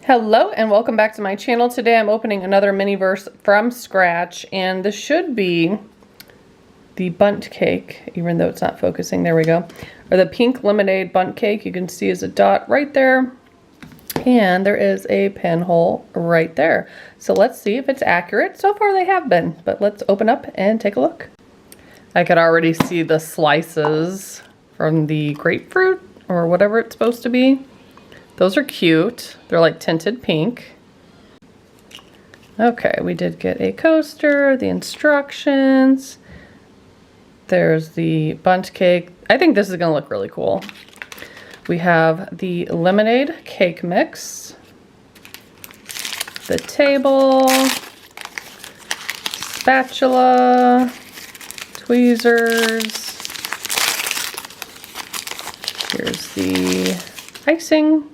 Hello and welcome back to my channel. Today I'm opening another Miniverse from scratch, and this should be the Bundt cake, even though it's not focusing. There we go. Or the pink lemonade Bundt cake. You can see is a dot right there, and there is a pinhole right there. So let's see if it's accurate. So far they have been, but let's open up and take a look. I could already see the slices from the grapefruit or whatever it's supposed to be. Those are cute. They're like tinted pink. Okay, we did get a coaster, the instructions. There's the Bundt cake. I think this is gonna look really cool. We have the lemonade cake mix, the table, spatula, tweezers. Here's the icing.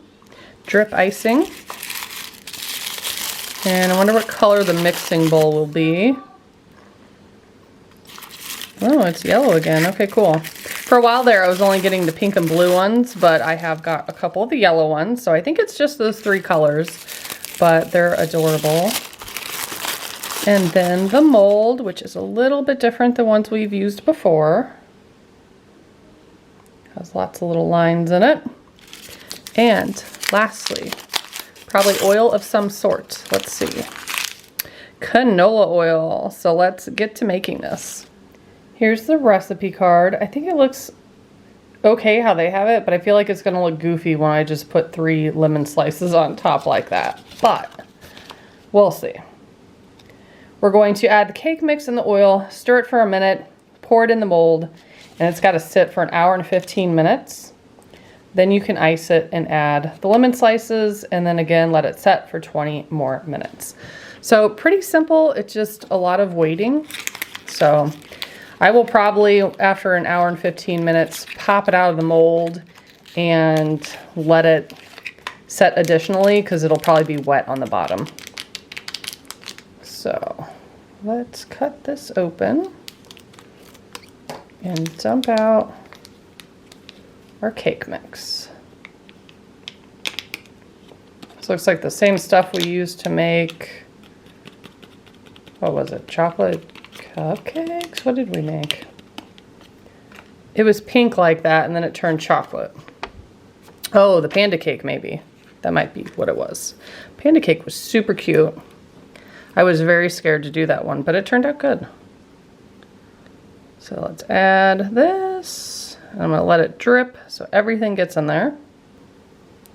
Drip icing. And I wonder what color the mixing bowl will be. Oh, it's yellow again. Okay, cool. For a while there, I was only getting the pink and blue ones, but I have got a couple of the yellow ones. So I think it's just those three colors, but they're adorable. And then the mold, which is a little bit different than ones we've used before. Has lots of little lines in it. And lastly, probably oil of some sort. Let's see. Canola oil. So let's get to making this. Here's the recipe card. I think it looks okay how they have it, but I feel like it's going to look goofy when I just put 3 lemon slices on top like that. But we'll see. We're going to add the cake mix in the oil, stir it for a minute, pour it in the mold, and it's got to sit for an hour and 15 minutes. Then you can ice it and add the lemon slices, and then again let it set for 20 more minutes. So pretty simple. It's just a lot of waiting. So I will probably, after an hour and 15 minutes, pop it out of the mold and let it set additionally, because it'll probably be wet on the bottom. So let's cut this open and dump out our cake mix. This looks like the same stuff we used to make, what was it, chocolate cupcakes? What did we make? It was pink like that, and then it turned chocolate. Oh, the panda cake maybe. That might be what it was. Panda cake was super cute. I was very scared to do that one, but it turned out good. So let's add this. I'm going to let it drip so everything gets in there.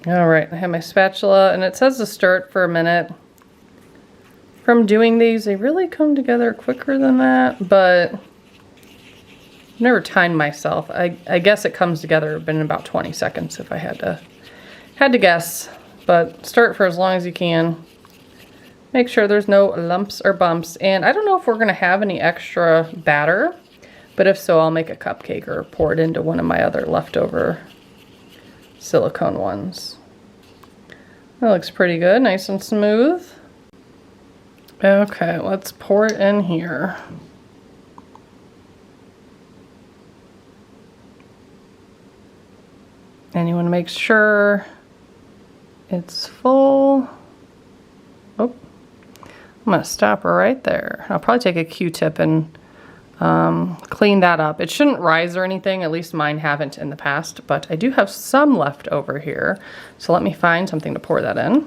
All right, I have my spatula, and it says to stir it for a minute. From doing these, they really come together quicker than that, but I've never timed myself. I guess it comes together in about 20 seconds if I had to guess. But stir it for as long as you can. Make sure there's no lumps or bumps. And I don't know if we're going to have any extra batter. But if so, I'll make a cupcake or pour it into one of my other leftover silicone ones. That looks pretty good, nice and smooth. Okay, let's pour it in here. And you want to make sure it's full. Oh, I'm going to stop her right there. I'll probably take a Q-tip and clean that up. It shouldn't rise or anything, at least mine haven't in the past, but I do have some left over here. So let me find something to pour that in.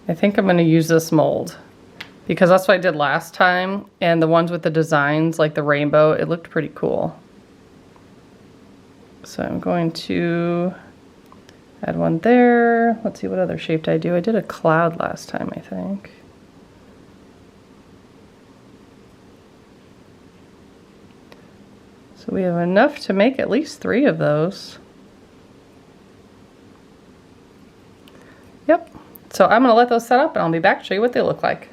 I think I'm going to use this mold because that's what I did last time, and the ones with the designs like the rainbow, it looked pretty cool. So I'm going to add one there. Let's see what other shape did I do. I did a cloud last time, I think. So we have enough to make at least 3 of those. Yep. So I'm going to let those set up and I'll be back to show you what they look like.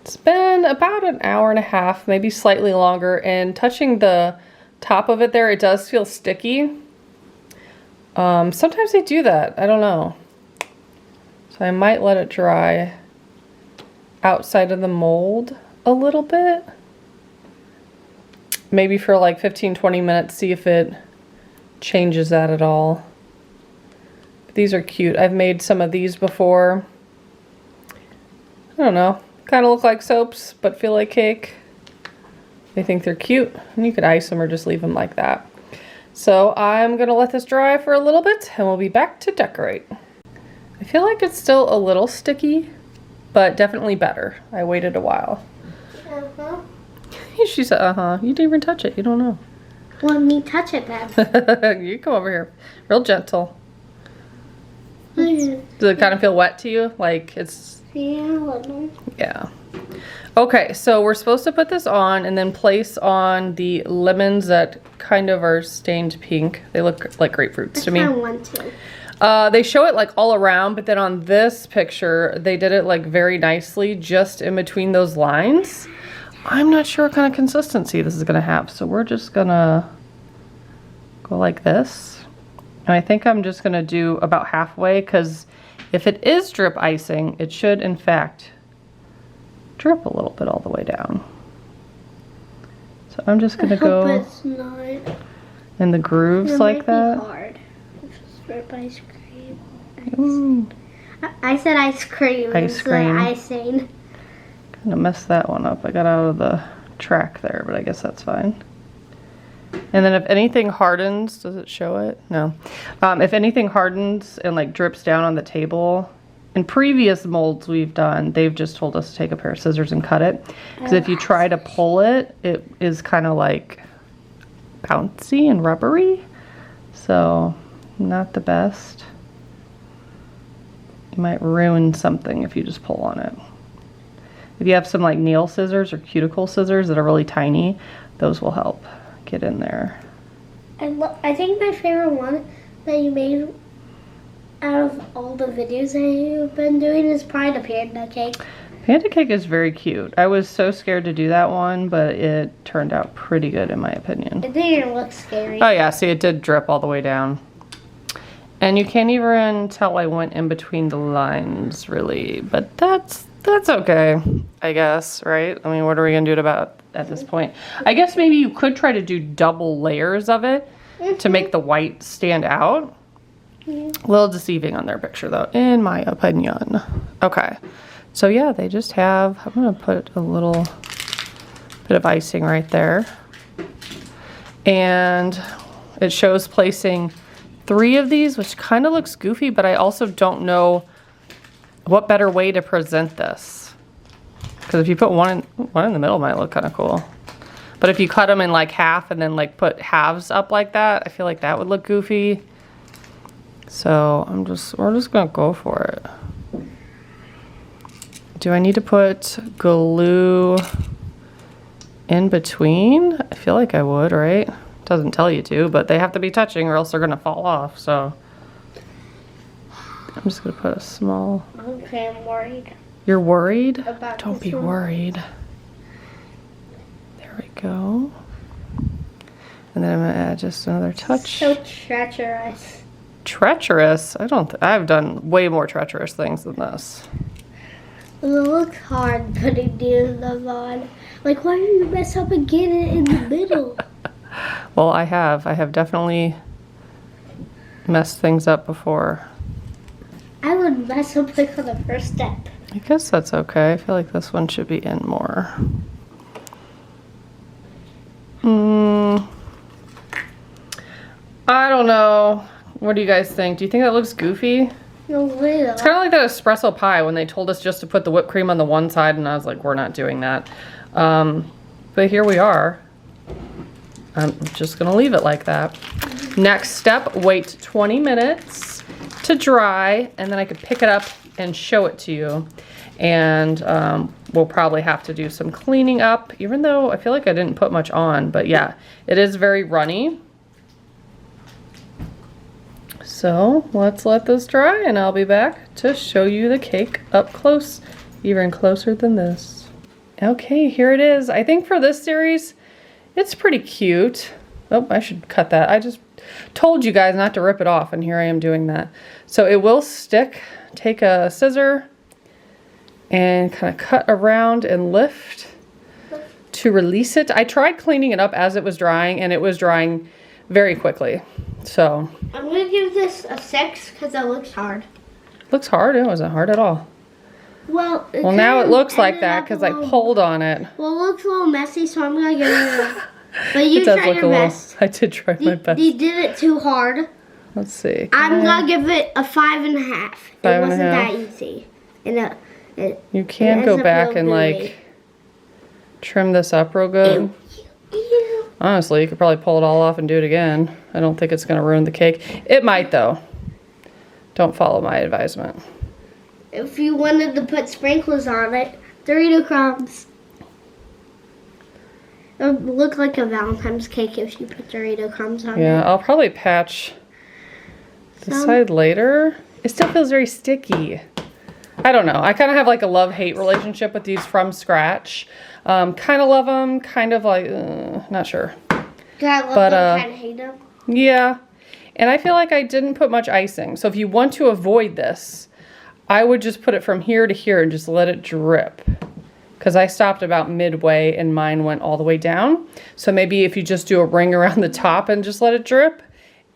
It's been about an hour and a half, maybe slightly longer, and touching the top of it there, it does feel sticky. Sometimes they do that. I don't know. So I might let it dry outside of the mold a little bit. Maybe for like 15-20 minutes, see if it changes that at all. These are cute. I've made some of these before. I don't know. Kind of look like soaps, but feel like cake. They think they're cute, and you could ice them or just leave them like that. So I'm gonna let this dry for a little bit, and we'll be back to decorate. I feel like it's still a little sticky, but definitely better. I waited a while. Uh-huh. She said, uh-huh. You didn't even touch it. You don't know. Let me touch it then. You come over here. Real gentle. Mm-hmm. Does it kind of feel wet to you? Like it's... Yeah, a little. Yeah. Okay, so we're supposed to put this on and then place on the lemons that kind of are stained pink. They look like grapefruits to me. I want to. They show it like all around, but then on this picture, they did it like very nicely just in between those lines. I'm not sure what kind of consistency this is gonna have, so we're just gonna go like this. And I think I'm just gonna do about halfway, because if it is drip icing, it should in fact drip a little bit all the way down. So I'm just gonna go it's not. in the grooves like that. It might be hard. It's drip ice cream. Ooh, I said ice cream. Ice cream. Icing. kind of messed that one up. I got out of the track there, but I guess that's fine. And then if anything hardens, does it show it? No. If anything hardens and like drips down on the table, in previous molds we've done, they've just told us to take a pair of scissors and cut it. Because if you try to pull it, it is kind of like bouncy and rubbery. So not the best. You might ruin something if you just pull on it. If you have some like nail scissors or cuticle scissors that are really tiny, those will help get in there. I think my favorite one that you made out of all the videos that you've been doing is probably the panda cake. Panda cake is very cute. I was so scared to do that one, but it turned out pretty good in my opinion. It didn't look scary. Oh yeah, see it did drip all the way down. And you can't even tell I went in between the lines really, but that's okay, I guess, right? I mean, what are we gonna do about at this point? I guess maybe you could try to do double layers of it to make the white stand out. A little deceiving on their picture though, in my opinion. Okay, so yeah, they just have, I'm gonna put a little bit of icing right there. And it shows placing 3 of these, which kind of looks goofy, but I also don't know what better way to present this. Because if you put one in the middle, might look kind of cool. But if you cut them in like half and then like put halves up like that, I feel like that would look goofy. So we're just gonna go for it. Do I need to put glue in between? I feel like I would, right? Doesn't tell you to, but they have to be touching or else they're gonna fall off, so. I'm just gonna put a small. Okay, I'm worried. You're worried? About Don't be this one. worried. There we go. And then I'm gonna add just another touch. So treacherous. Treacherous? I've done way more treacherous things than this. It looks hard putting these on. Like, why do you mess up and get it in the middle? Well, I have definitely messed things up before. I would mess up like on the first step. I guess that's okay. I feel like this one should be in more. I don't know. What do you guys think? Do you think that looks goofy? No way. It's kind of like that espresso pie when they told us just to put the whipped cream on the one side, and I was like, we're not doing that. But here we are. I'm just gonna leave it like that. Next step, wait 20 minutes to dry, and then I could pick it up and show it to you. And we'll probably have to do some cleaning up, even though I feel like I didn't put much on, but yeah, it is very runny. So let's let this dry and I'll be back to show you the cake up close, even closer than this. Okay, here it is. I think for this series, it's pretty cute. Oh, I should cut that. I just told you guys not to rip it off, and here I am doing that. So it will stick. Take a scissor and kind of cut around and lift to release it. I tried cleaning it up as it was drying, and it was drying very quickly. So I'm going to give this a 6 because it looks hard. looks hard. It wasn't hard at all. Well, now it looks like ended that up because a I little- pulled on it. Well, it looks a little messy, so I'm gonna give it a. But you It does tried look a your little. best. I did try my best. You did it too hard. Let's see. I'm gonna give it a 5.5. It wasn't that easy. And You can it go ends up back real and gooey. like trim this up real good. Ew. Honestly, you could probably pull it all off and do it again. I don't think it's gonna ruin the cake. It might though. Don't follow my advisement. If you wanted to put sprinklers on it, Dorito crumbs. It would look like a Valentine's cake if you put Dorito crumbs on Yeah, it. I'll probably patch this Some- side later. It still feels very sticky. I don't know. I kind of have like a love-hate relationship with these from scratch. Kind of love them, kind of like, not sure. Do I love But, them, kind of hate them? Yeah. And I feel like I didn't put much icing. So if you want to avoid this, I would just put it from here to here and just let it drip. Because I stopped about midway and mine went all the way down. So maybe if you just do a ring around the top and just let it drip,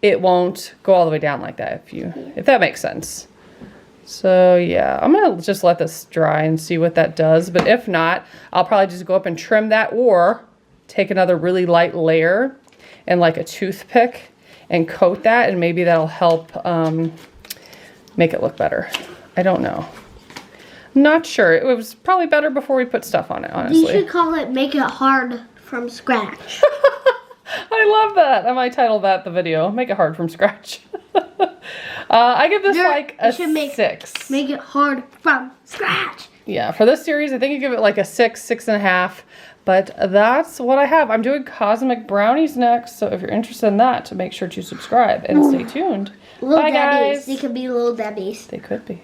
it won't go all the way down like that, if that makes sense. So yeah, I'm gonna just let this dry and see what that does. But if not, I'll probably just go up and trim that, or take another really light layer and like a toothpick and coat that, and maybe that'll help make it look better. I don't know. Not sure. It was probably better before we put stuff on it, honestly. You should call it Make It Hard from Scratch. I love that. I might title that the video. Make it hard from scratch. I give this like a 6. Make it hard from scratch. Yeah, for this series, I think you give it like a 6, 6.5. But that's what I have. I'm doing cosmic brownies next, so if you're interested in that, make sure to subscribe and stay tuned. Little Bye, Debbie's. guys. They could be Little Debbie's. They could be.